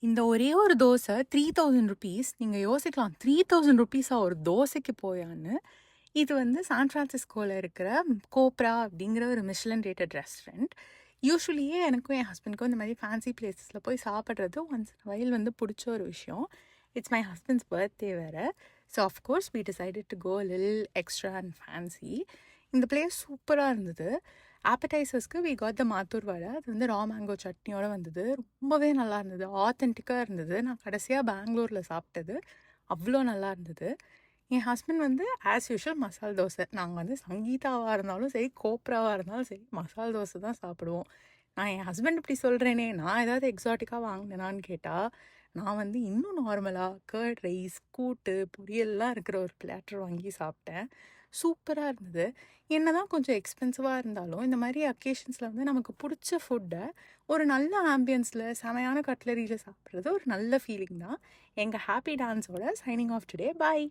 இந்த ஒரே ஒரு தோசை ₹3000. நீங்க யோசிக்கலாம் ₹3000 ஒரு தோசைக்கு போயான்னு. இது வந்து சான் ஃப்ரான்சிஸ்கோல இருக்கிற கோப்ரா அப்படிங்கிற ஒரு மிஷ்லன் ரேட்டட் ரெஸ்டாரண்ட். யூஸ்வலியே எனக்கும் என் ஹஸ்பண்டுக்கும் இந்த மாதிரி ஃபேன்சி பிளேசஸில் போய் சாப்பிட்றது ஒன்ஸ் வயல் வந்து பிடிச்ச ஒரு விஷயம். இட்ஸ் மை ஹஸ்பண்ட்ஸ் பர்த்டே வேறு. So of course we decided to go lil extra and fancy. இந்த பிளேஸ் சூப்பராக இருந்தது. ஆப்படைசர்ஸ்க்கு we got the Maddur vada. அது வந்து ரா மேங்கோ சட்னியோடு வந்தது. ரொம்பவே நல்லா இருந்தது, ஆத்தென்டிக்காக இருந்தது. நான் கடைசியாக பெங்களூரில் சாப்பிட்டது அவ்வளோ நல்லா இருந்தது. என் ஹஸ்பண்ட் வந்து ஆஸ் யூஷுவல் மசால் தோசை. நாங்கள் வந்து சங்கீதாவாக இருந்தாலும் சரி, கோப்ராவாக இருந்தாலும் சரி, மசால் தோசை தான் சாப்பிடுவோம். நான் என் ஹஸ்பண்ட் இப்படி சொல்கிறேனே, நான் ஏதாவது எக்ஸாட்டிக்காக வாங்கினேனான்னு கேட்டால், நான் வந்து இன்னும் நார்மலாக கர்ட் ரைஸ், கூட்டு, பொரியல்லாம் இருக்கிற ஒரு பிளாட்டர் வாங்கி சாப்பிட்டேன். சூப்பராக இருந்தது. என்னதான் கொஞ்சம் எக்ஸ்பென்சிவாக இருந்தாலும் இந்த மாதிரி அக்கேஷன்ஸில் வந்து நமக்கு பிடிச்ச ஃபுட்டை ஒரு நல்ல ஆம்பியன்ஸில் செமையான கட்லரியில் சாப்பிட்றது ஒரு நல்ல ஃபீலிங் தான். எங்கள் ஹாப்பி டான்ஸோட சைனிங் ஆஃப் டுடே. பாய்.